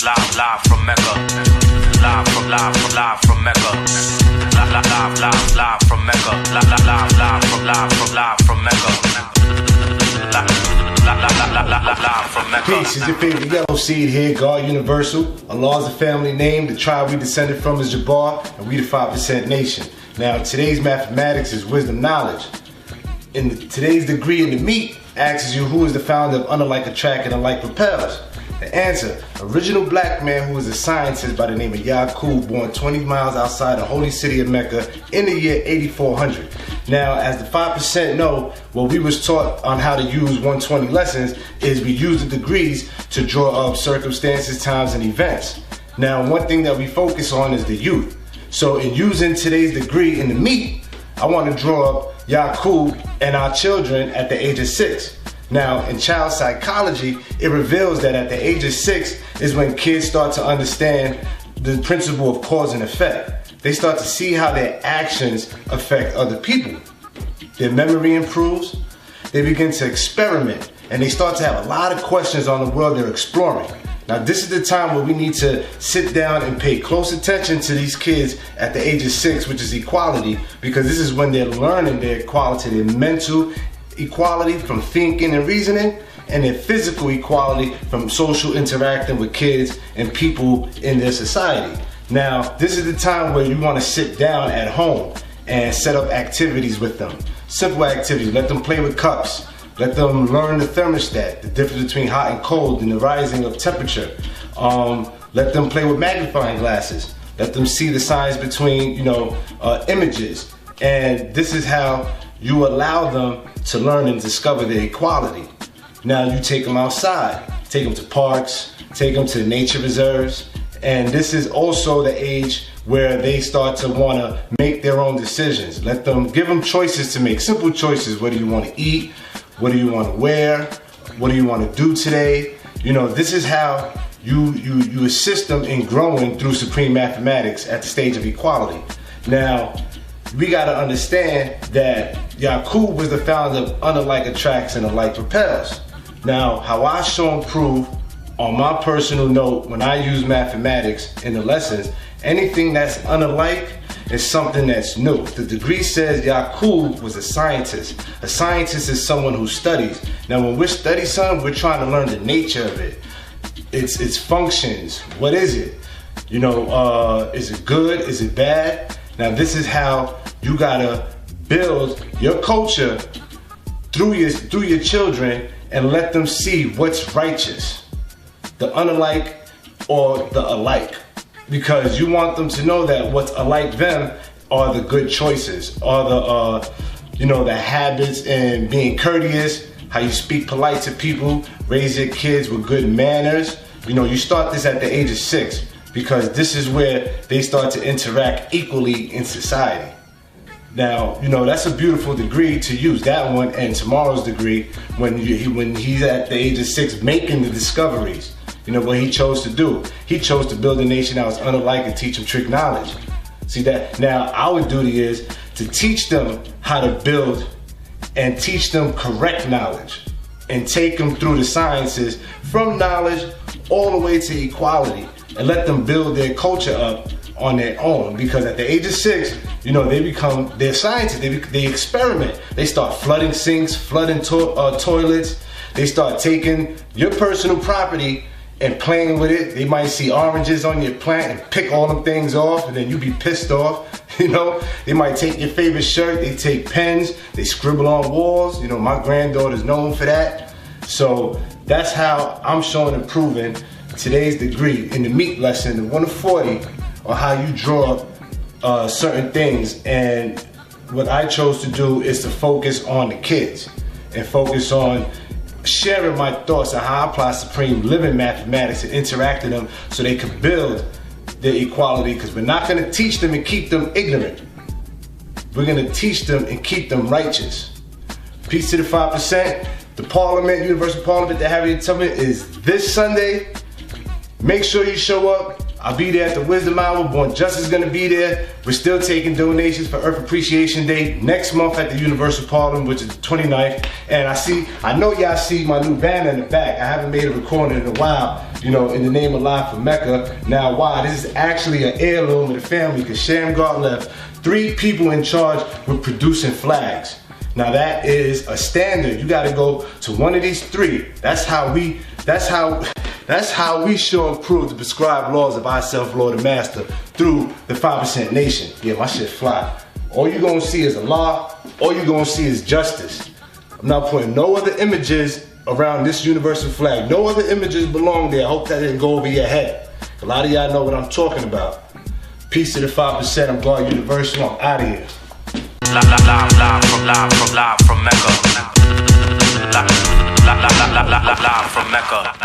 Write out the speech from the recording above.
Live from Mecca. Live from Mecca. Live from Mecca. Live from Mecca. Peace, is your favorite Yellow Seed here, God Universal. Allah is a family name. The tribe we descended from is Jabbar, and we the 5% nation. Now, today's mathematics is wisdom knowledge. Today's degree in the meat asks you who is the founder of Unlike Attract and Unlike Repels. The answer, original black man who was a scientist by the name of Yaqub, born 20 miles outside the holy city of Mecca in the year 8400. Now, as the 5% know, what we was taught on how to use 120 lessons is we use the degrees to draw up circumstances, times, and events. Now, one thing that we focus on is the youth. So in using today's degree in the meat, I want to draw up Yaqub and our children at the age of 6. Now, in child psychology, it reveals that at the age of 6 is when kids start to understand the principle of cause and effect. They start to see how their actions affect other people. Their memory improves, they begin to experiment, and they start to have a lot of questions on the world they're exploring. Now, this is the time where we need to sit down and pay close attention to these kids at the age of 6, which is equality, because this is when they're learning their equality, their mental equality from thinking and reasoning, and their physical equality from social interacting with kids and people in their society. Now, this is the time where you want to sit down at home and set up activities with them. Simple activities. Let them play with cups. Let them learn the thermostat, the difference between hot and cold and the rising of temperature. Let them play with magnifying glasses. Let them see the signs between, images. And this is how you allow them to learn and discover their equality. Now you take them outside, take them to parks, take them to nature reserves, and this is also the age where they start to want to make their own decisions. Let them, give them choices to make, simple choices. What do you want to eat? What do you want to wear? What do you want to do today? This is how you assist them in growing through supreme mathematics at the stage of equality. Now, we got to understand that Yaqub was the founder of Unlike Attracts and Unlike Repels. Now, how I show and prove on my personal note when I use mathematics in the lessons, anything that's unlike is something that's new. The degree says Yaqub was a scientist. A scientist is someone who studies. Now, when we're studying something, we're trying to learn the nature of it. Its functions. What is it? Is it good? Is it bad? Now, this is how you gotta build your culture through your children and let them see what's righteous, the unlike or the alike, because you want them to know that what's alike them are the good choices, are the habits and being courteous, how you speak polite to people, raise your kids with good manners. You start this at the age of 6. Because this is where they start to interact equally in society. Now, that's a beautiful degree to use, that one, and tomorrow's degree when he's at the age of 6 making the discoveries. What he chose to do. He chose to build a nation that was unlike and teach them trick knowledge. See that? Now, our duty is to teach them how to build and teach them correct knowledge and take them through the sciences from knowledge all the way to equality. And let them build their culture up on their own, because at the age of 6, they're scientists, they experiment. They start flooding sinks, flooding toilets. They start taking your personal property and playing with it. They might see oranges on your plant and pick all them things off, and then you be pissed off. They might take your favorite shirt, they take pens, they scribble on walls. My granddaughter's known for that. So that's how I'm showing and proving today's degree in the meat lesson, the 1 to 40, on how you draw certain things. And what I chose to do is to focus on the kids and focus on sharing my thoughts on how I apply supreme living mathematics and interact with them so they can build their equality, because we're not going to teach them and keep them ignorant. We're going to teach them and keep them righteous. Peace to the 5%. The Parliament, Universal Parliament, the Harriet Tubman is this Sunday. Make sure you show up. I'll be there at the Wisdom Hour. Born Justice is going to be there. We're still taking donations for Earth Appreciation Day next month at the Universal Parliament, which is the 29th. And I know y'all see my new banner in the back. I haven't made a recording in a while. you know, in the name of Live from Mecca. Now why? This is actually an heirloom of the family because Shamgar left 3 people in charge with producing flags. Now that is a standard. You gotta go to one of these 3. That's how we show and prove the prescribed laws of ourself, Lord and Master, through the 5% Nation. Yeah, my shit fly. All you gonna see is Allah. All you gonna see is justice. I'm not putting no other images around this universal flag. No other images belong there. I hope that didn't go over your head. A lot of y'all know what I'm talking about. Peace to the 5%. I'm God Universal. I'm out of here. Live from Mecca.